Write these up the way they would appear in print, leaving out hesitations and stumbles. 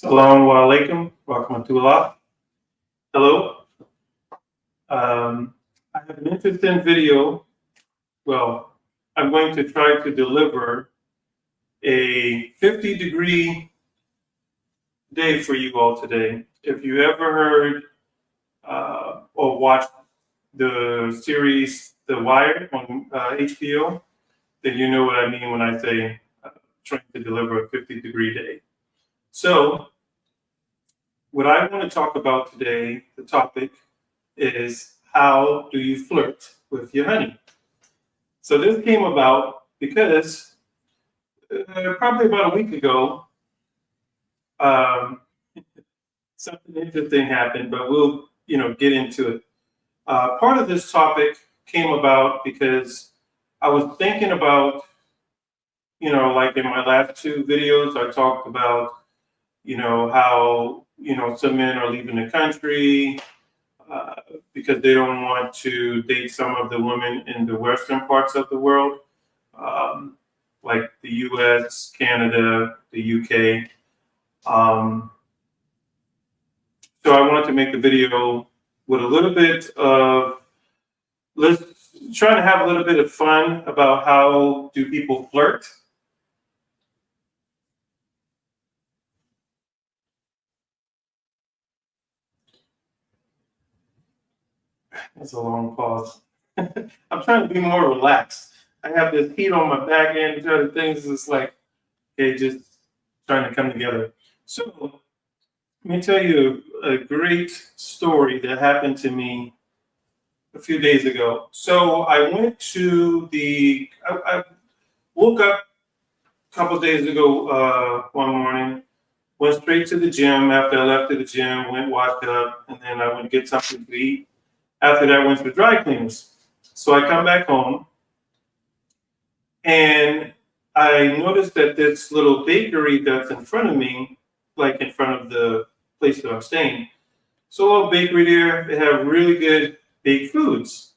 Assalamu alaikum, rahmatullah. Hello. I have an interesting video. Well, I'm going to try to deliver a 50-degree day for you all today. If you ever heard or watched the series The Wire on HBO, then you know what I mean when I say trying to deliver a 50-degree day. So, what I want to talk about today, the topic, is how do you flirt with your honey? So this came about because probably about a week ago, um, something interesting happened, but we'll get into it. Part of this topic came about because I was thinking about, like in my last two videos, I talked about, how some men are leaving the country, because they don't want to date some of the women in the western parts of the world, um, like the US, Canada, the UK. So I wanted to make the video with a little bit of, let's try to have a little bit of fun about how do people flirt. That's a long pause. I'm trying to be more relaxed. I have this heat on my back end, these other things. It's like, okay, just trying to come together. So let me tell you a great story that happened to me a few days ago. So I went to I woke up a couple of days ago one morning, went straight to the gym. After I left the gym, went washed up, and then I went to get something to eat. After that, I went to the dry cleaners. So I come back home, and I noticed that this little bakery that's in front of me, like in front of the place that I'm staying, so a little bakery there, they have really good baked foods.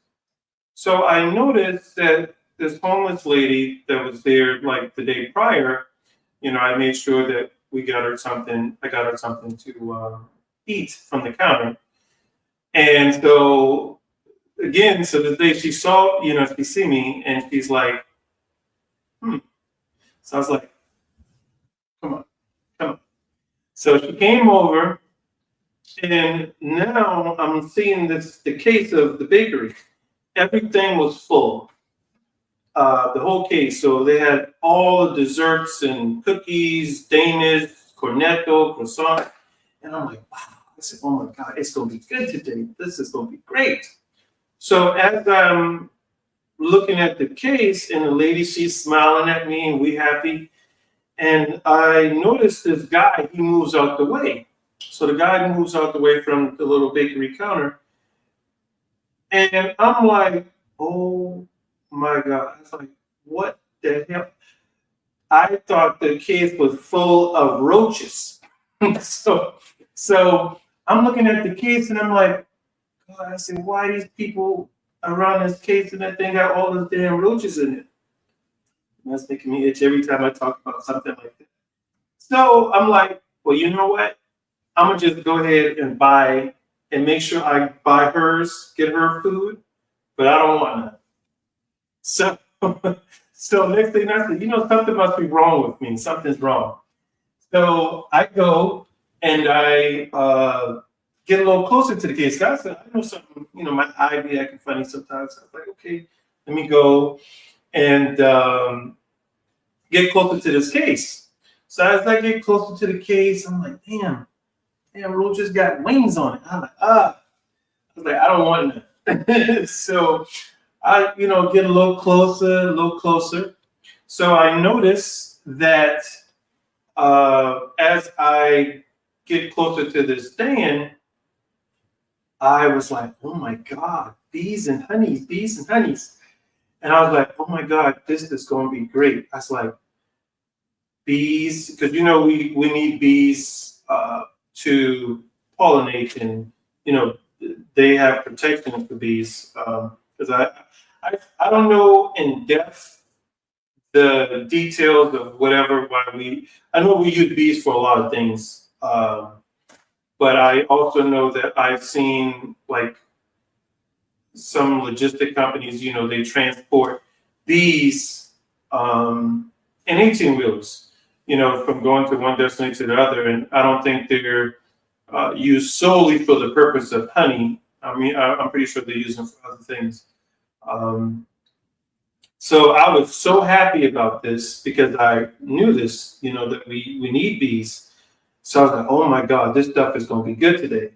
So I noticed that this homeless lady that was there like the day prior, I made sure that I got her something to eat from the counter. And so again, so the day she saw, she see me and she's like, hmm. So I was like, come on, come on. So she came over, and now I'm seeing the case of the bakery. Everything was full, the whole case. So they had all the desserts and cookies, Danish, cornetto, croissant. And I'm like, wow. I said, oh my God, it's going to be good today. This is going to be great. So as I'm looking at the case, and the lady, she's smiling at me, and we happy. And I noticed this guy, he moves out the way. So the guy moves out the way from the little bakery counter. And I'm like, oh my God. I was like, what the hell? I thought the case was full of roaches. so so I'm looking at the case and I'm like, God, I said, why these people around this case and that thing got all those damn roaches in it? And that's making me itch every time I talk about something like that. So I'm like, well, you know what? I'm gonna just go ahead and buy and make sure I buy hers, get her food, but I don't want none. So, so next thing I said, something must be wrong with me. Something's wrong. So I go and I get a little closer to the case. I said, I know something, my eye be acting funny sometimes. I was like, okay, let me go and get closer to this case. So as I get closer to the case, I'm like, damn, roaches got wings on it. I'm like, I was like, I don't want none. So I, get a little closer. So I notice that as I get closer to this stand, I was like, oh my God, bees and honeys. And I was like, oh my God, this is going to be great. I was like, bees, because we need bees to pollinate, and they have protection for bees. Because I don't know in depth the details of whatever why I know we use bees for a lot of things. But I also know that I've seen like some logistic companies, they transport these in 18 wheelers, from going to one destination to the other. And I don't think they're used solely for the purpose of honey. I mean, I'm pretty sure they use them for other things. Um, so I was so happy about this because I knew this, that we need bees. So I was like, oh my God, this stuff is going to be good today.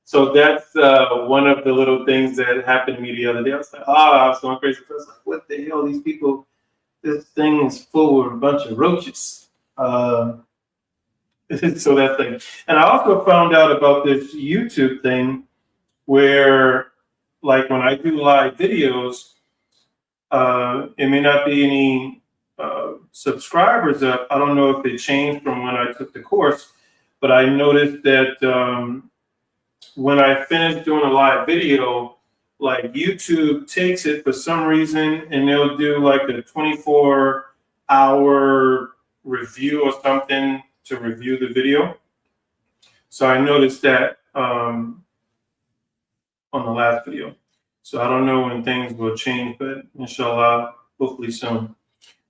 So that's one of the little things that happened to me the other day. I was like, I was going crazy. I was like, what the hell, these people, this thing is full of a bunch of roaches. So that thing. And I also found out about this YouTube thing where, like, when I do live videos, it may not be any subscribers up. I don't know if they changed from when I took the course, but I noticed that when I finish doing a live video, like YouTube takes it for some reason and they'll do like a 24-hour review or something to review the video. So I noticed that on the last video. So I don't know when things will change, but inshallah, hopefully soon.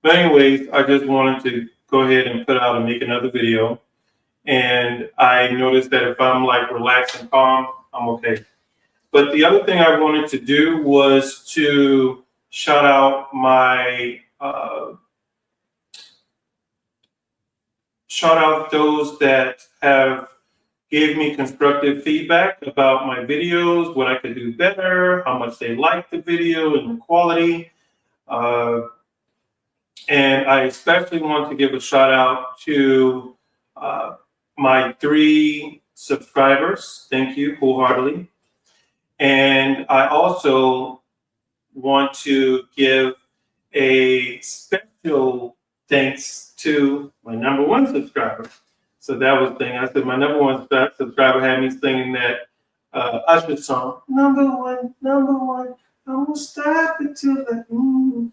But anyways, I just wanted to go ahead and put out and make another video. And I noticed that if I'm like relaxed and calm, I'm okay. But the other thing I wanted to do was to shout out those that have gave me constructive feedback about my videos, what I could do better, how much they liked the video and the quality. And I especially want to give a shout out to my 3 subscribers. Thank you wholeheartedly. And I also want to give a special thanks to my number 1 subscriber. So that was the thing. I said my number 1 subscriber had me singing that Usher song. Number one, I'm gonna stop it till the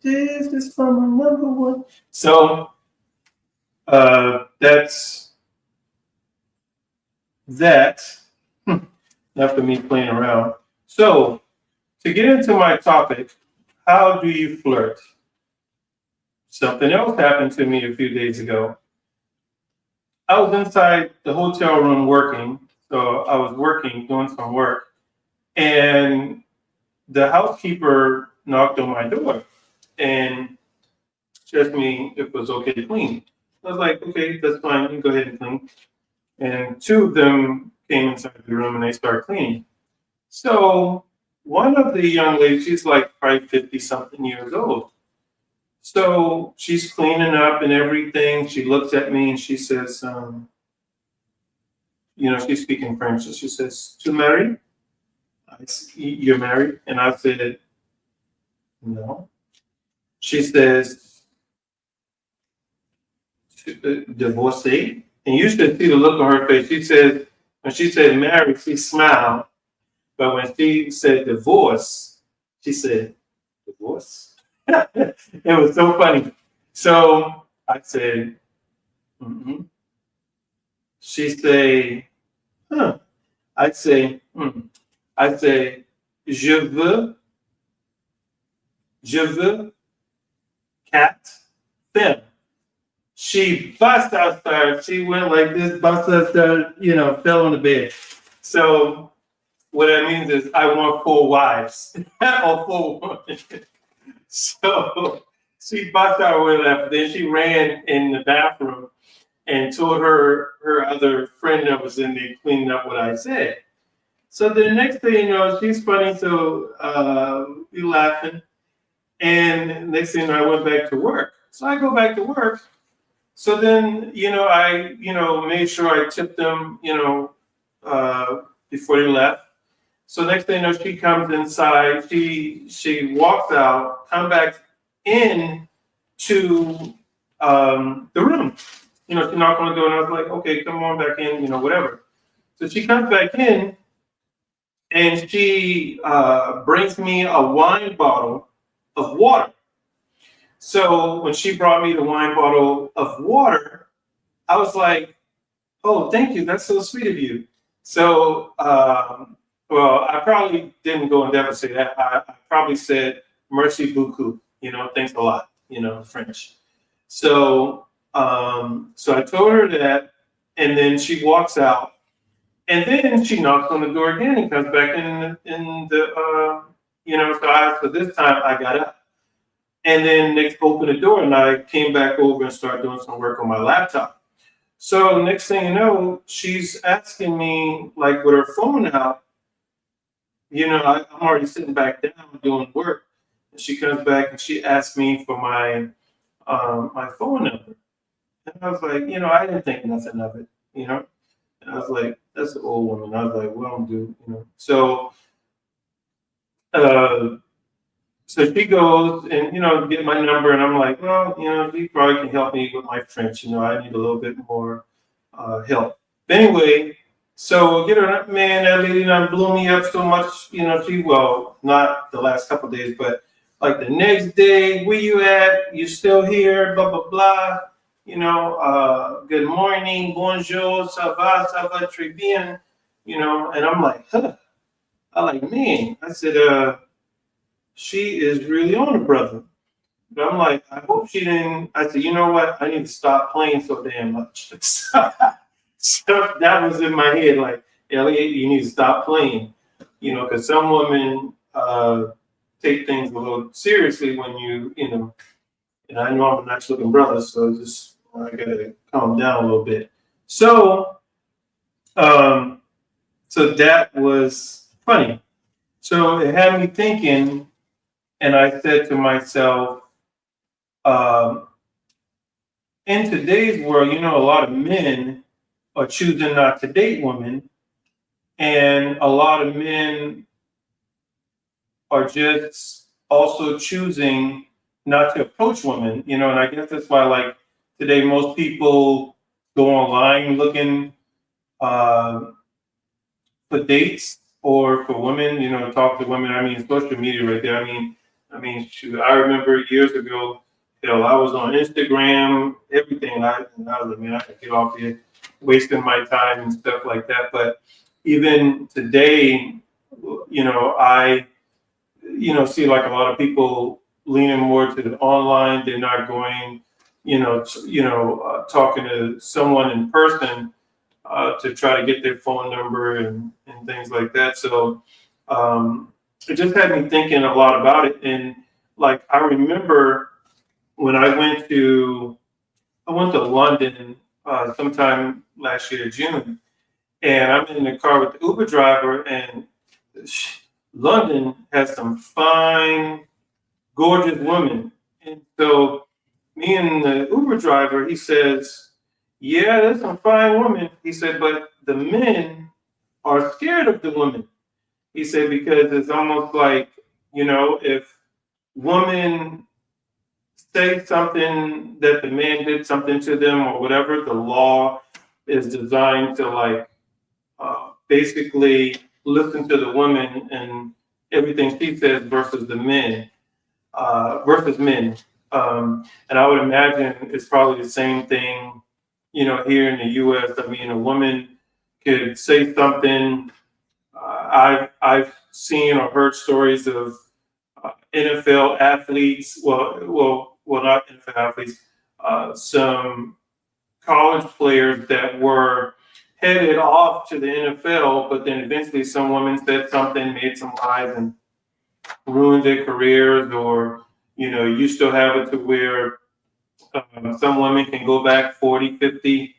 this is for my number 1. So that's that. Not for me playing around. So to get into my topic, how do you flirt? Something else happened to me a few days ago. I was inside the hotel room working. So I was working, doing some work, and the housekeeper knocked on my door and asked me if it was okay to clean. I was like, okay, that's fine. You can go ahead and clean. And 2 of them came inside the room and they started cleaning. So one of the young ladies, she's like probably 50 something years old. So she's cleaning up and everything. She looks at me and she says, she's speaking French. So she says, "Tu married? You're married?" And I said, "No." She says, "Divorcee?" And you should see the look on her face. She said, when she said married, she smiled. But when she said divorce, she said, "Divorce?" It was so funny. So I said, mm-hmm. She say, huh. I say, je veux, cat, femme. She bust outside. She went like this, bust outside, fell on the bed. So what that means is I want 4 wives or 4 women. So she bust out with that. Then she ran in the bathroom and told her other friend that was in there cleaning up what I said. So the next thing you know, she's funny, so we laughing. And next thing I went back to work. So I go back to work. So then, I, made sure I tipped them, before they left. So next thing you know, she comes inside, she walks out, come back in to the room. She knocked on the door and I was like, okay, come on back in, whatever. So she comes back in and she brings me a wine bottle of water. So when she brought me the wine bottle of water, I was like, oh, thank you. That's so sweet of you. So, well, I probably didn't go in depth and say that. I probably said merci beaucoup, thanks a lot, French. So, so I told her that, and then she walks out, and then she knocks on the door again and comes back in the, so this time I got up. And then they opened the door, and I came back over and started doing some work on my laptop. So next thing you know, she's asking me, like with her phone out, I'm already sitting back down doing work. And she comes back and she asks me for my phone number. And I was like, I didn't think nothing of it, And I was like, that's an old woman. I was like, well, So uh, so she goes and get my number, and I'm like, well, she probably can help me with my French. I need a little bit more help. But anyway, so man, that lady done blew me up so much. Not the last couple of days, but like the next day, where you at? You still here? Blah blah blah. Good morning, bonjour, ça va très bien. And I'm like, huh. I like, man. I said, she is really on a brother. But I'm like, I hope she didn't. I said, you know what? I need to stop playing so damn much. So that was in my head, like, Elliot, you need to stop playing. Because some women take things a little seriously when and I know I'm a nice looking brother, so just I gotta calm down a little bit. So, so that was funny. So it had me thinking, and I said to myself, um, in today's world, a lot of men are choosing not to date women, and a lot of men are just also choosing not to approach women, and I guess that's why, like, today, most people go online looking uh, for dates or for women, talk to women. I mean, social media right there. Shoot, I remember years ago, I was on Instagram, everything. I was like, man, I could get off here wasting my time and stuff like that. But even today, I, see like a lot of people leaning more to the online. They're not going, talking to someone in person to try to get their phone number and things like that. So it just had me thinking a lot about it. And like I remember when I went to London sometime last year, June, and I'm in the car with the Uber driver, and London has some fine, gorgeous women. And so me and the Uber driver, he says, yeah, there's some fine women. He said, but the men are scared of the women. He said, because it's almost like, if women say something that the man did something to them or whatever, the law is designed to like basically listen to the woman and everything she says versus the men, versus men. And I would imagine it's probably the same thing, here in the U.S. I mean, a woman could say something. I've seen or heard stories of NFL athletes. Well, not NFL athletes. Some college players that were headed off to the NFL, but then eventually some woman said something, made some lies, and ruined their careers. Or you still have it to where some women can go back 40, 50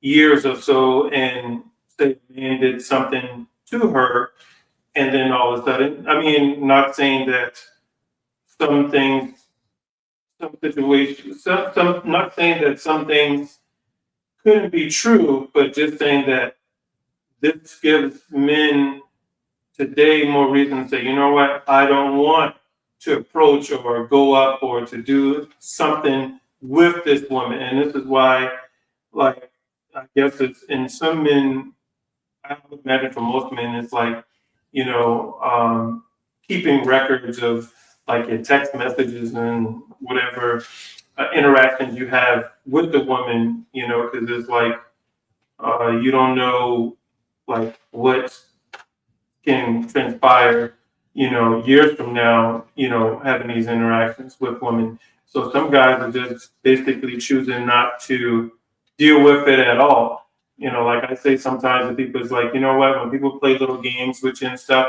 years or so and say the man did something to her, and then all of a sudden, I mean, not saying that some things, some situations, not saying that some things couldn't be true, but just saying that this gives men today more reason to say, you know what, I don't want to approach or go up or to do something with this woman. And this is why, like, I guess it's in some men, I would imagine for most men, it's like, keeping records of like your text messages and whatever, interactions you have with the woman, because it's like you don't know like what can transpire, years from now, having these interactions with women. So some guys are just basically choosing not to deal with it at all. Like I say sometimes to people, it's like, you know what, when people play little games with you and stuff,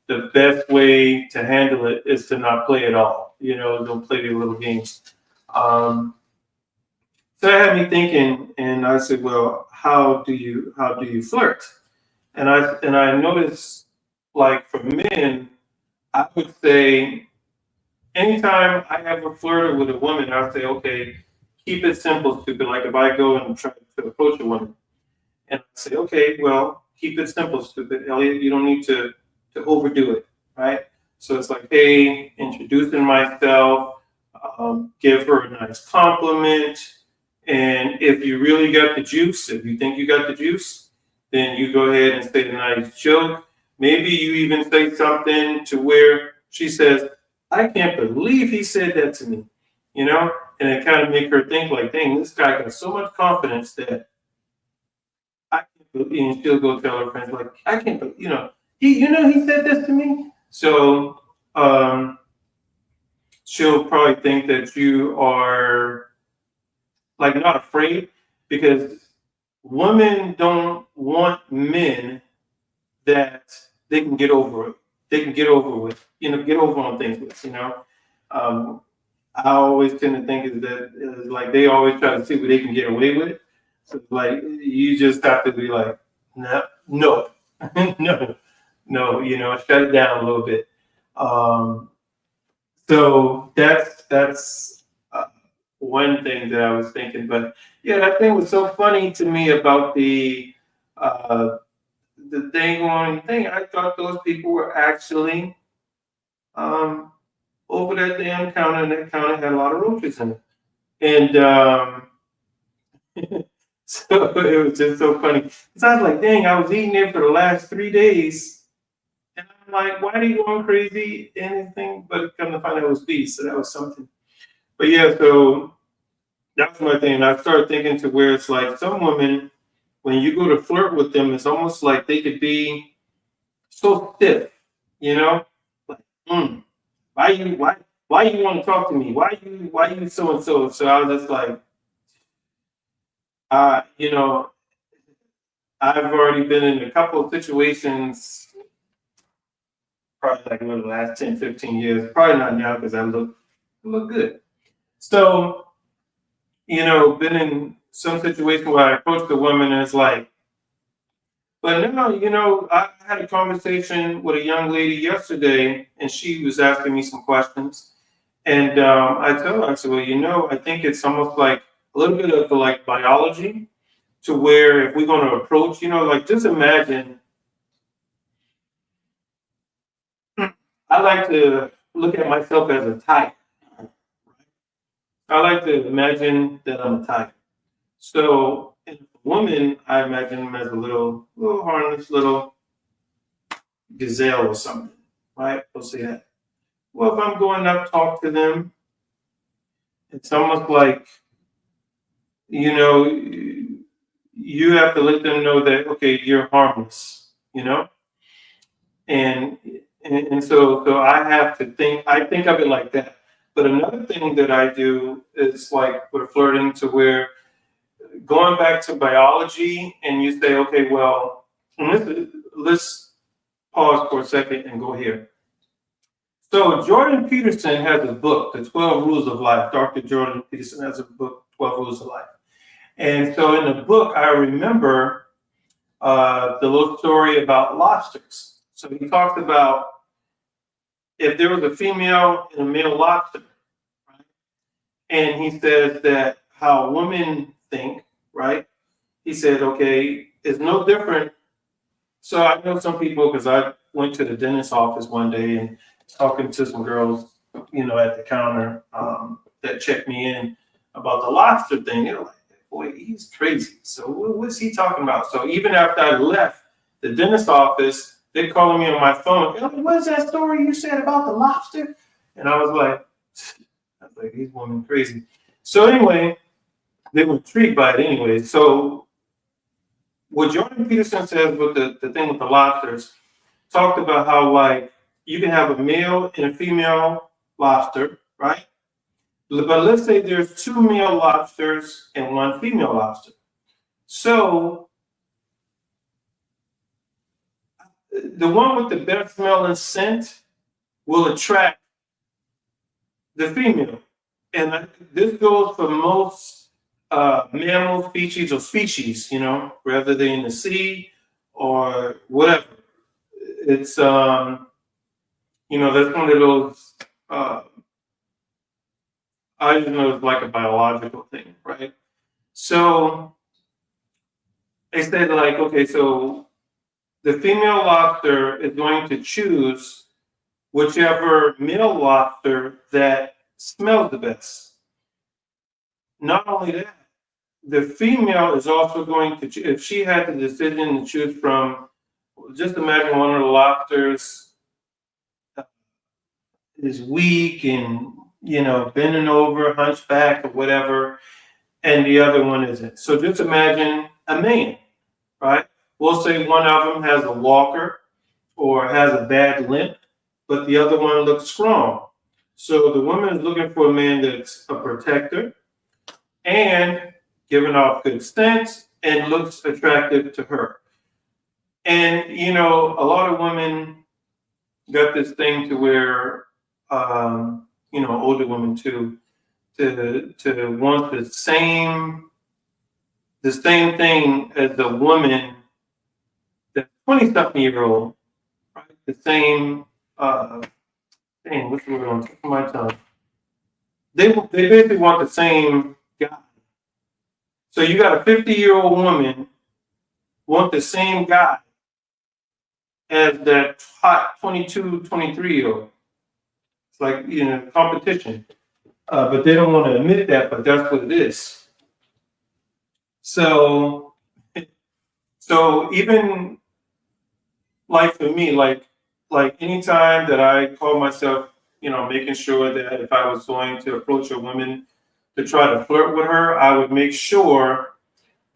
the best way to handle it is to not play at all. Don't play the little games. Um, so that had me thinking, and I said, well, how do you flirt? And I noticed, like for men, I would say anytime I have a flirt with a woman, I'll say, okay, keep it simple, stupid. Like if I go and try to approach a woman, and I say, okay, well, keep it simple, stupid. Elliot, you don't need to overdo it, right? So it's like, hey, introducing myself, give her a nice compliment, and if you really got the juice, if you think you got the juice, then you go ahead and say a nice joke. Maybe you even say something to where she says, I can't believe he said that to me, and it kind of make her think like, dang, this guy got so much confidence that I can't believe, and she'll go tell her friends like, I can't believe, he said this to me. So she'll probably think that you are like not afraid, because women don't want men that they can get over it. They can get over with, get over on things with. I always tend to think is that it's like they always try to see what they can get away with. So like you just have to be like, no, no, no, shut it down a little bit. So that's one thing that I was thinking. But yeah, that thing was so funny to me about uh, the thing on thing. I thought those people were actually um, over that damn counter, and that counter had a lot of roaches in it. And so it was just so funny. Because I was like, dang, I was eating it for the last 3 days. And I'm like, why are you going crazy? Anything but come to find out it was beef. So that was something. But yeah, so that's my thing. I started thinking to where it's like some women, when you go to flirt with them, it's almost like they could be so stiff, Like, why you want to talk to me? Why you so and so? So I was just like, uh, you know, I've already been in a couple of situations, probably like over the last 10, 15 years. Probably not now because I look good. So, been in some situation where I approached a woman and it's like, but now, I had a conversation with a young lady yesterday and she was asking me some questions. And I told her, I said, well, I think it's almost like a little bit of like biology to where if we're going to approach, like just imagine, I like to look at myself as a tiger. I like to imagine that I'm a tiger. So, in a woman, I imagine them as a little harmless little gazelle or something, right? We'll say that. Well, if I'm going up, talk to them, it's almost like, you know, you have to let them know that, okay, you're harmless, and so I think of it like that. But another thing that I do is like with flirting to where going back to biology and you say, okay, well, let's pause for a second and go here. So Jordan Peterson has a book, The 12 Rules of Life. Dr. Jordan Peterson has a book, 12 Rules of Life. And so in the book, I remember the little story about lobsters. So he talked about if there was a female and a male lobster, right? And he says that how women think, right? He said, okay, it's no different. So I know some people because I went to the dentist's office one day and talking to some girls, at the counter that checked me in about the lobster thing. They're like, boy, he's crazy. So what's he talking about? So even after I left the dentist's office, they're calling me on my phone. Like, what's that story you said about the lobster? And I was like, these women crazy. So anyway, they were intrigued by it anyway. So what Jordan Peterson says with the thing with the lobsters, talked about how like you can have a male and a female lobster, right? But let's say there's two male lobsters and one female lobster. So the one with the best smell and scent will attract the female. And this goes for most mammal species or species, you know, whether they're in the sea or whatever. It's, you know, that's one of those, I just know it's like a biological thing, right? So they said, like, okay, so the female lobster is going to choose whichever male lobster that smells the best. Not only that, the female is also going to, if she had the decision to choose from, just imagine one of the lobsters is weak and, you know, bending over, hunchback or whatever, and the other one isn't. So just imagine a man, right? We'll say one of them has a walker or has a bad limp, but the other one looks strong. So the woman is looking for a man that's a protector and giving off good sense and looks attractive to her. And, you know, a lot of women got this thing to where, you know, older women too, to want the same thing as the woman, the 20-something-year-old, right? The same thing. What's the word on top of my tongue? They basically want the same guy. So you got a 50-year-old woman want the same guy as that hot 22, 23-year-old. It's like, you know, competition. But they don't want to admit that, but that's what it is. So even like for me, like anytime that I call myself, you know, making sure that if I was going to approach a woman to try to flirt with her, I would make sure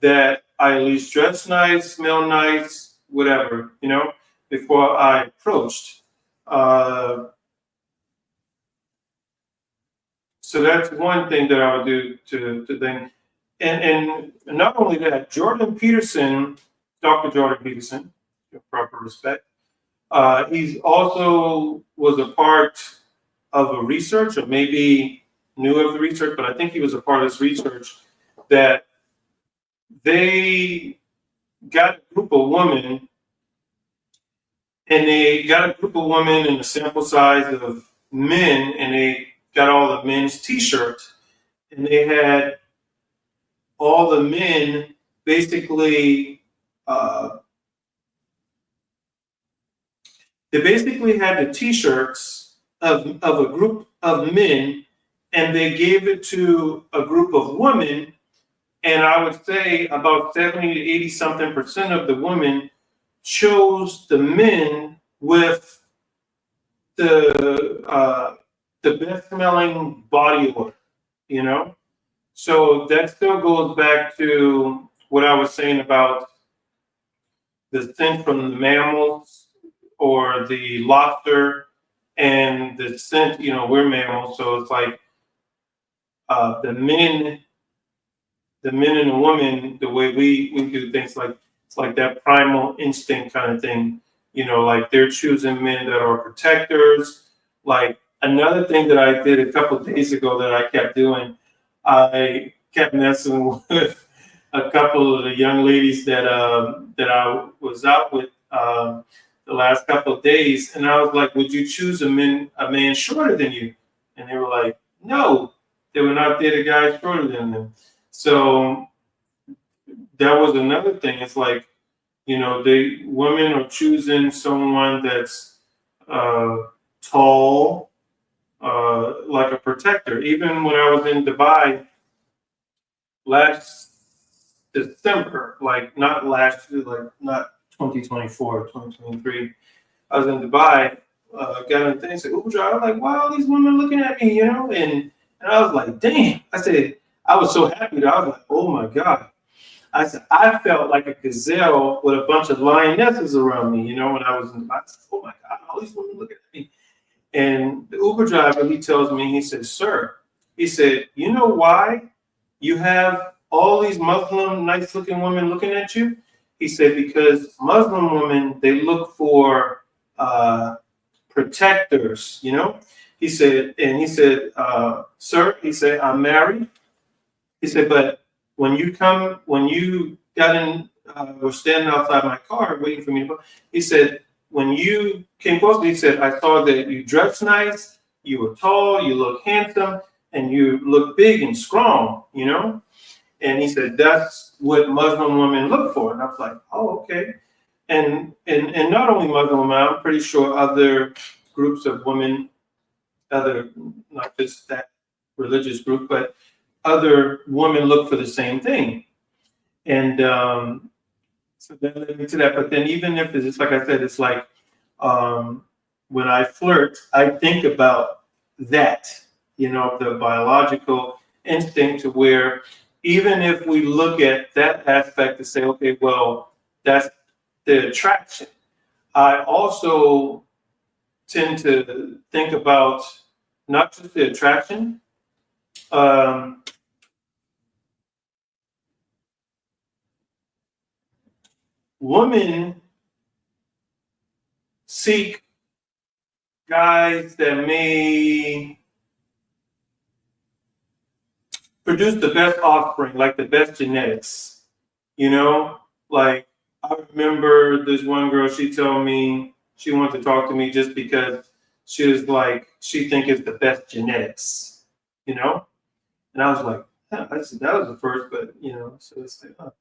that I at least dress nice, smell nice, whatever, you know, before I approached. So that's one thing that I would do to then, and not only that, Jordan Peterson, Dr. Jordan Peterson, proper respect. He's also was a part of a research, or maybe knew of the research, but I think he was a part of this research that they got a group of women, and they got a group of women in a sample size of men, and they got all the men's T-shirts, and they had all the men basically. They basically had the T-shirts of a group of men, and they gave it to a group of women. And I would say about 70 to 80 something percent of the women chose the men with the best smelling body odor, you know? So that still goes back to what I was saying about the scent from the mammals or the lobster and the scent, you know, we're mammals. So it's like the men and the woman, the way we do things, like it's like that primal instinct kind of thing, you know, like they're choosing men that are protectors. Like another thing that I did a couple of days ago that I kept doing, I kept messing with a couple of the young ladies that I was out with the last couple of days, and I was like, "Would you choose a man shorter than you?" And they were like, "No, they would not date a guy shorter than them." So that was another thing. It's like, you know, women are choosing someone that's tall, like a protector. Even when I was in Dubai last December, like not last, like not 2024, 2023. I was in Dubai, got on the thing, said Uber driver. I was like, wow, these women looking at me, you know, and I was like, damn. I said, I was so happy that I was like, oh my God. I said, I felt like a gazelle with a bunch of lionesses around me, when I was in the box. Oh my God, all these women looking at me. And the Uber driver, he tells me, he says, sir, he said, you know why you have all these Muslim nice looking women looking at you? He said, because Muslim women, they look for protectors, He said, sir, he said, I'm married. He said, but when you got in, were standing outside my car waiting for me to go, he said, when you came close, he said, I saw that you dressed nice, you were tall, you look handsome, and you look big and strong. And he said, that's what Muslim women look for. And I was like, oh, okay. And not only Muslim women, I'm pretty sure other groups of women, not just that religious group, but other women look for the same thing. And so that led me to that. But then even if it's like I said, it's like when I flirt, I think about that, the biological instinct to where even if we look at that aspect to say, okay, well, that's the attraction. I also tend to think about not just the attraction, um, women seek guys that may produce the best offspring, like the best genetics. Like I remember this one girl, she told me she wanted to talk to me just because she was like, she think it's the best genetics, you know? And I was like, yeah, that was the first, but so it's like,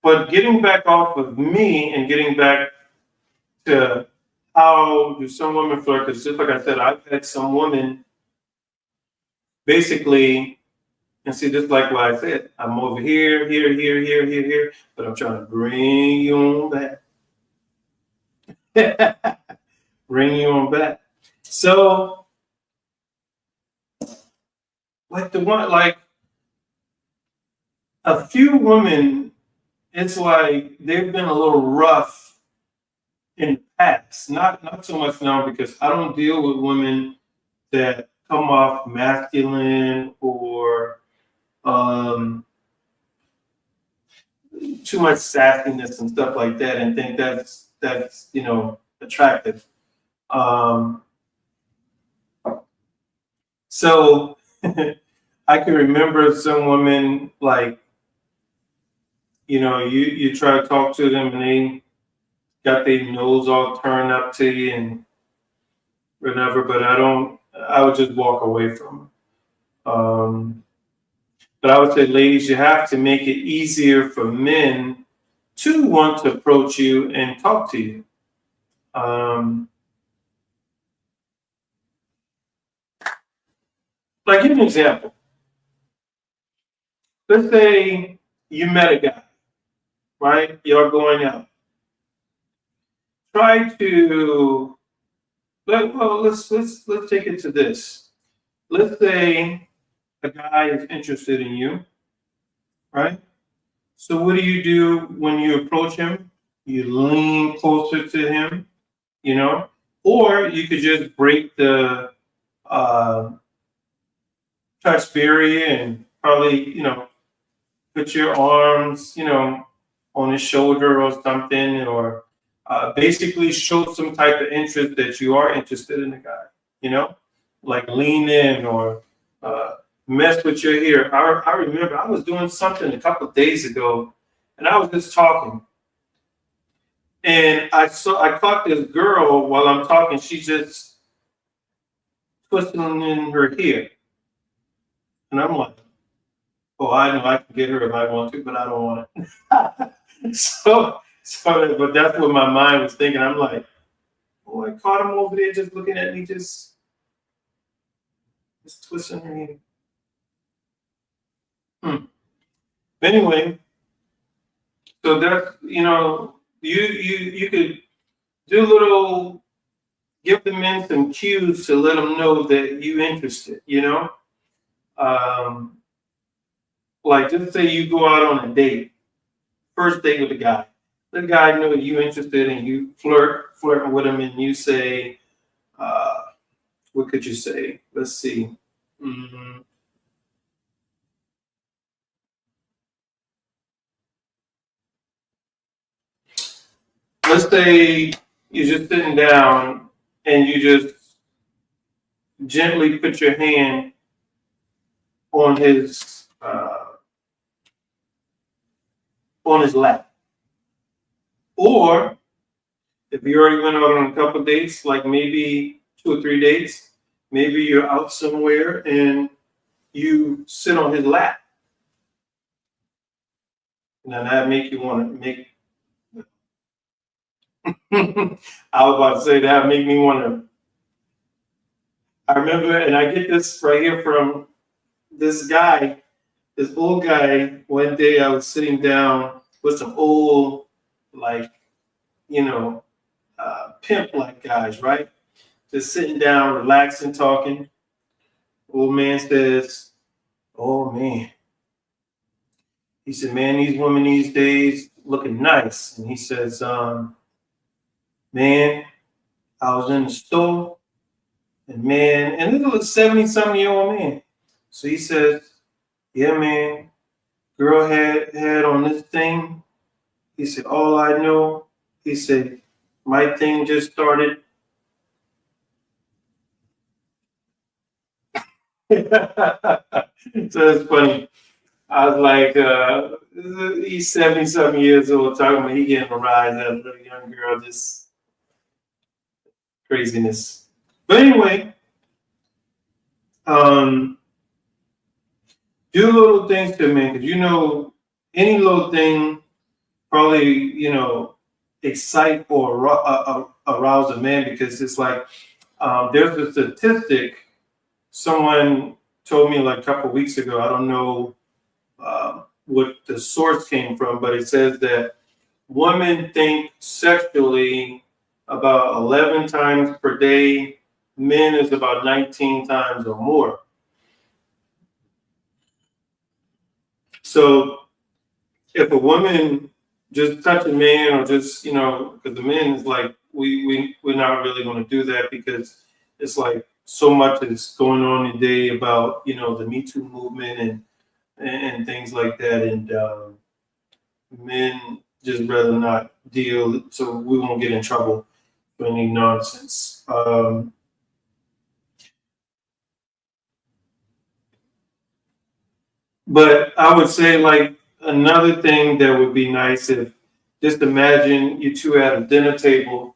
But getting back off of me and getting back to how do some women flirt, because just like I said, I've had some women basically, and see, just like what I said, I'm over here, here, but I'm trying to bring you on back. Bring you on back. So, like a few women, it's like they've been a little rough in the past. Not so much now because I don't deal with women that come off masculine or too much sassiness and stuff like that, and think that's attractive. Um, so I can remember some women like you try to talk to them and they got their nose all turned up to you and whatever, but I would just walk away from them. But I would say, ladies, you have to make it easier for men to want to approach you and talk to you. Like, give an example. Let's say you met a guy, right? You're going out. Try to let's take it to this. Let's say a guy is interested in you, right? So what do you do when you approach him? You lean closer to him, or you could just break the uh, touch barrier and probably, put your arms, on his shoulder or something, or basically show some type of interest that you are interested in the guy, like lean in or mess with your hair. I remember I was doing something a couple of days ago and I was just talking. And I caught this girl while I'm talking, she just twisting in her hair. And I'm like, oh, I know I can get her if I want to, but I don't want it. But that's what my mind was thinking. I'm like, oh, I caught him over there just looking at me, just twisting her hair. Anyway, so that's you could do little give the men some cues to let them know that you interested. Um, like just say you go out on a date, first date with a guy. The guy know you interested and you flirting with him, and you say, uh, what could you say? Let's see. Mm, let's say you're just sitting down and you just gently put your hand on his lap, or if you already went out on a couple dates, like maybe 2 or 3 dates, maybe you're out somewhere and you sit on his lap. Now that make you want to make. I was about to say that make me want to. I remember, and I get this right here from this guy, this old guy. One day I was sitting down with some old, like, you know, pimp like guys, right? Just sitting down, relaxing, talking. Old man says, "Oh man," he said, "Man, these women these days looking nice." And he says, "Man, I was in the store, and man, and this was a 70-something-year-old man." So he says, "Yeah, man, girl had on this thing." He said, "All I know," he said, "my thing just started." So it's funny. I was like, he's 70-something years old talking about he getting a rise out of a young girl, just craziness. But anyway, um, do little things to men, because any little thing probably, excite or arouse a man, because it's like, there's a statistic someone told me like a couple of weeks ago. I don't know what the source came from, but it says that women think sexually about 11 times per day. Men is about 19 times or more. So if a woman just touch a man, or just, because the men is like, we're not really going to do that, because it's like so much is going on today about, the Me Too movement and things like that. And men just rather not deal, so we won't get in trouble for any nonsense. But I would say, like, another thing that would be nice, if just imagine you two at a dinner table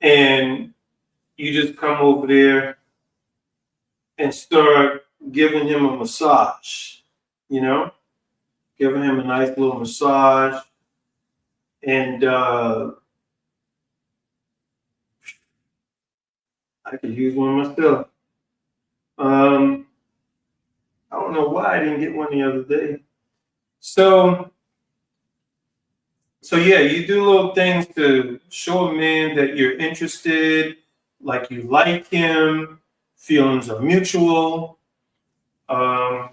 and you just come over there and start giving him a massage, you know, giving him a nice little massage. And I could use one myself. Um, I don't know why I didn't get one the other day. So, so yeah, you do little things to show a man that you're interested, like you like him, feelings are mutual. Um,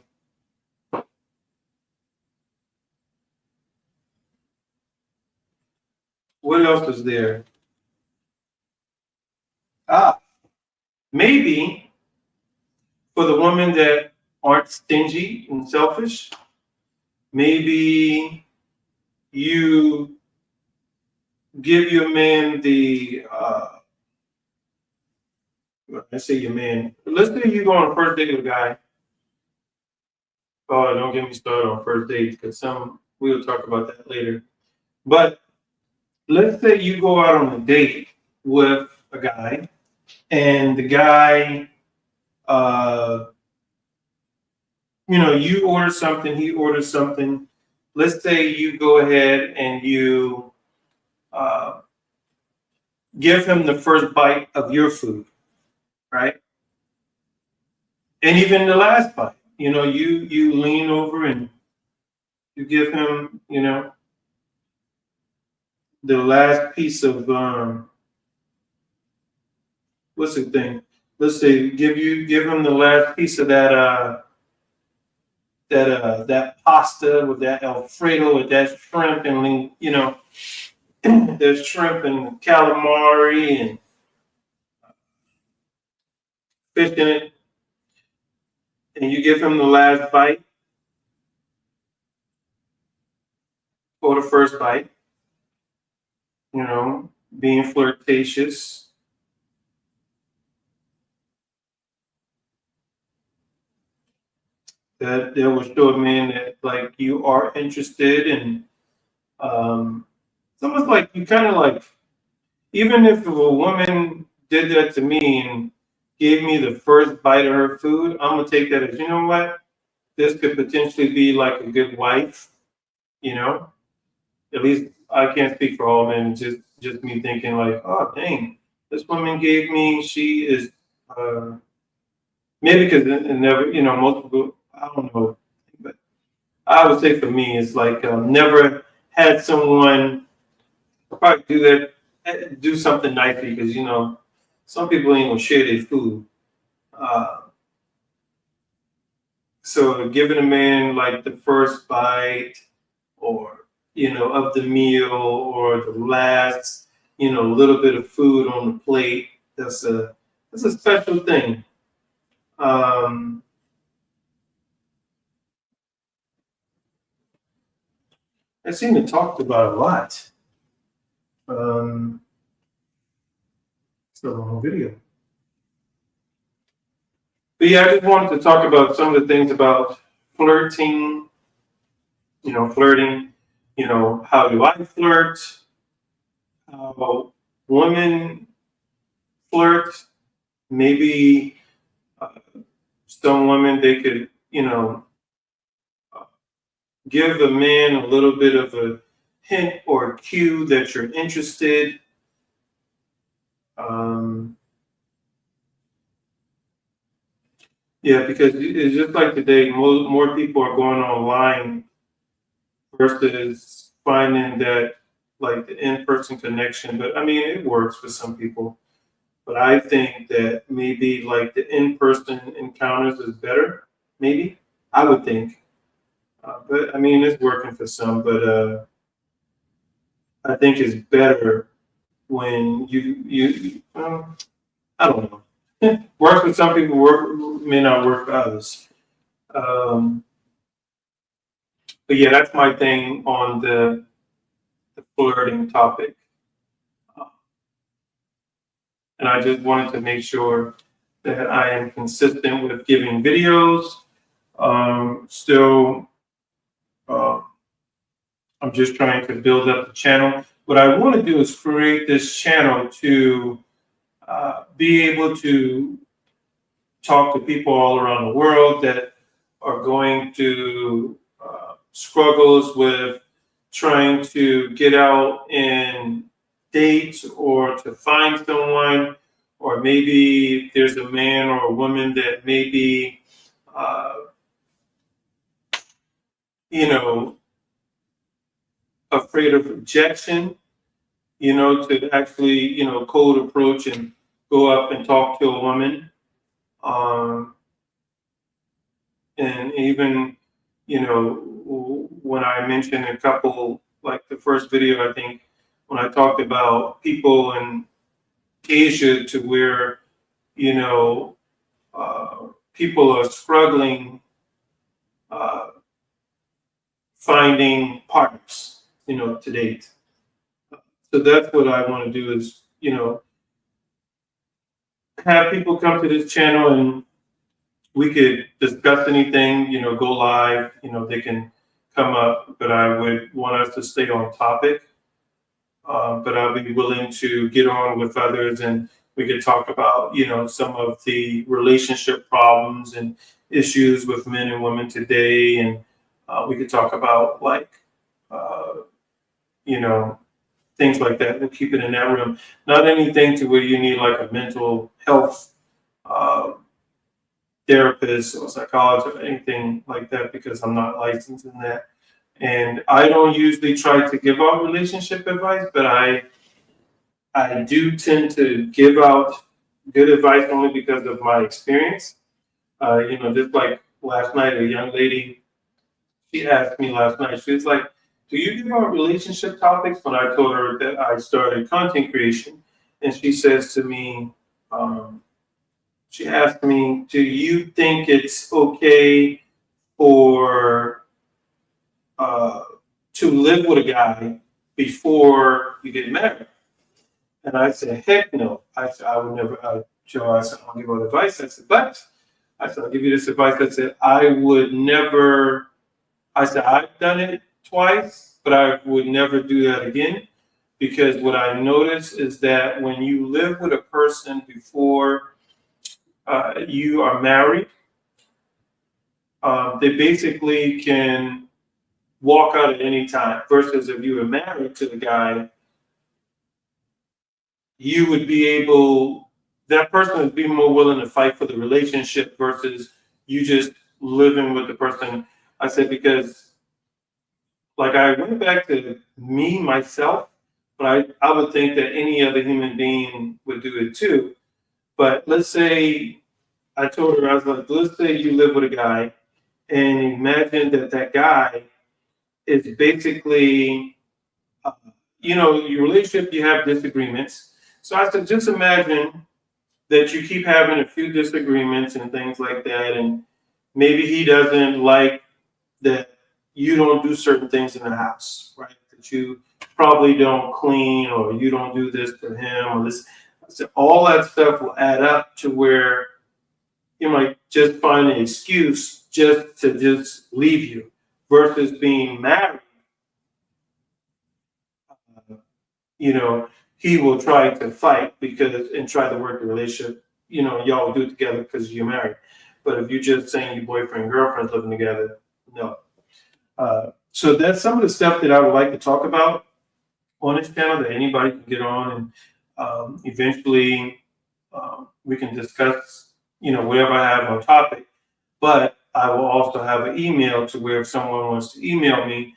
what else is there? Ah, maybe for the women that aren't stingy and selfish, maybe you give your man the, I say your man, let's say you go on a first date with a guy. Oh, don't get me started on first dates, because we'll talk about that later. But let's say you go out on a date with a guy, and the guy, uh, you order something, he orders something. Let's say you go ahead and you uh, give him the first bite of your food, right? And even the last bite, you lean over and you give him, the last piece of what's the thing? Let's say give him the last piece of that pasta with that Alfredo with that shrimp and there's shrimp and calamari and fish in it, and you give him the last bite or the first bite, being flirtatious. That will show a man that like you are interested and it's almost like you kind of like, even if a woman did that to me and gave me the first bite of her food, I'm gonna take that as, you know what, this could potentially be like a good wife, you know. At least I can't speak for all men. Just me thinking like, oh dang, this woman gave me. She is maybe because it never, most people. I don't know, but I would say for me, it's like never had someone probably do that, do something nicely because some people ain't gonna share their food. Uh, so giving a man like the first bite or of the meal or the last little bit of food on the plate, that's a special thing. um I seem to talk about a lot. um it's a long video, but yeah, I just wanted to talk about some of the things about flirting. Flirting, how do I flirt, how women flirt, maybe uh, some women, they could, give a man a little bit of a hint or cue that you're interested. Um, yeah, because it's just like today, more people are going online versus finding that like the in-person connection. But I mean, it works for some people. But I think that maybe like the in-person encounters is better. Maybe I would think. But I mean, it's working for some. But I think it's better when I don't know. Works for some people, may not work for others. Um, but yeah, that's my thing on the flirting topic. And I just wanted to make sure that I am consistent with giving videos. Still, uh, I'm just trying to build up the channel. What I want to do is create this channel to be able to talk to people all around the world that are going to struggles with trying to get out and date or to find someone, or maybe there's a man or a woman that may be, uh, you know, afraid of rejection, to actually, cold approach and go up and talk to a woman. Um, and even, when I mentioned a couple, like the first video, I think when I talked about people in Asia to where, you know, people are struggling uh, finding partners, to date. So that's what I want to do is, have people come to this channel and we could discuss anything, go live, they can come up, but I would want us to stay on topic. But I'll be willing to get on with others and we could talk about, some of the relationship problems and issues with men and women today. And we could talk about like, uh, you know, things like that. We'll keep it in that room. Not anything to where you need like a mental health uh, therapist or psychologist or anything like that because I'm not licensed in that. And I don't usually try to give out relationship advice, but I do tend to give out good advice only because of my experience. Just like last night, a young lady, she asked me last night, she was like, do you give out relationship topics? When I told her that I started content creation, and she says to me, um, she asked me, do you think it's okay for uh, to live with a guy before you get married? And I said, heck no. I said, I would never, Joe, I said, I'll give out advice. I said, but I said, I'll give you this advice. I said, I would never, I said, I've done it twice, but I would never do that again. Because what I noticed is that when you live with a person before you are married, they basically can walk out at any time. Versus if you were married to the guy, you would be able, that person would be more willing to fight for the relationship versus you just living with the person. I said, because like I went back to me, myself, but I would think that any other human being would do it too. But let's say, I told her, I was like, let's say you live with a guy and imagine that that guy is basically, uh, your relationship, you have disagreements. So I said, just imagine that you keep having a few disagreements and things like that. And maybe he doesn't like that you don't do certain things in the house, right? That you probably don't clean or you don't do this for him or this. I said, all that stuff will add up to where you might just find an excuse just to just leave you versus being married. uh, he will try to fight because and try to work the relationship. Y'all will do it together because you're married. But if you're just saying your boyfriend and girlfriend's living together, no. So that's some of the stuff that I would like to talk about on this channel that anybody can get on, and eventually we can discuss, whatever I have on topic. But I will also have an email to where if someone wants to email me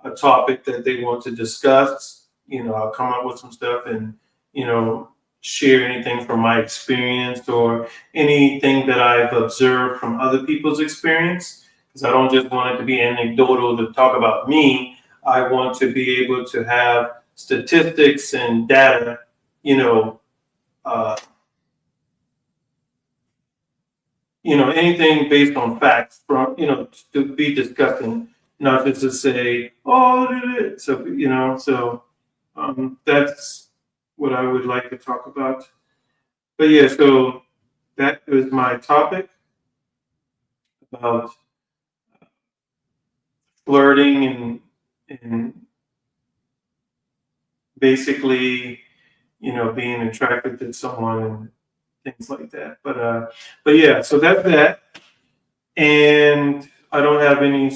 a topic that they want to discuss, I'll come up with some stuff and, share anything from my experience or anything that I've observed from other people's experience. Because I don't just want it to be anecdotal to talk about me. I want to be able to have statistics and data, uh, anything based on facts from, to be discussing, not just to say, oh, so, that's what I would like to talk about. But yeah, so that was my topic about flirting and basically, being attracted to someone and things like that. But yeah, so that's that. And I don't have any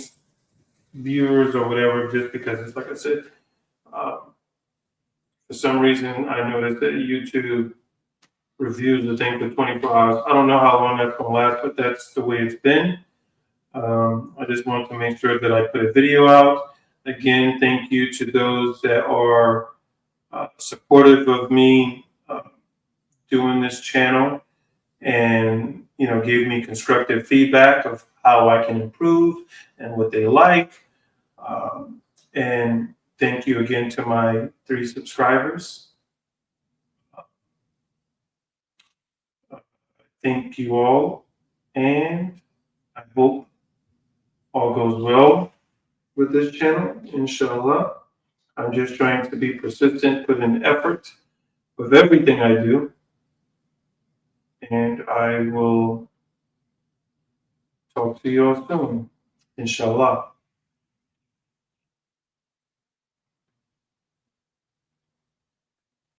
viewers or whatever just because it's like I said, um, for some reason I noticed that YouTube reviews the thing for 24 hours. I don't know how long that's gonna last, but that's the way it's been. I just wanted to make sure that I put a video out. Again, thank you to those that are supportive of me doing this channel and give me constructive feedback of how I can improve and what they like. And thank you again to my 3 subscribers. Thank you all, and I hope all goes well with this channel, inshallah. I'm just trying to be persistent, put in effort with everything I do, and I will talk to you all soon, inshallah.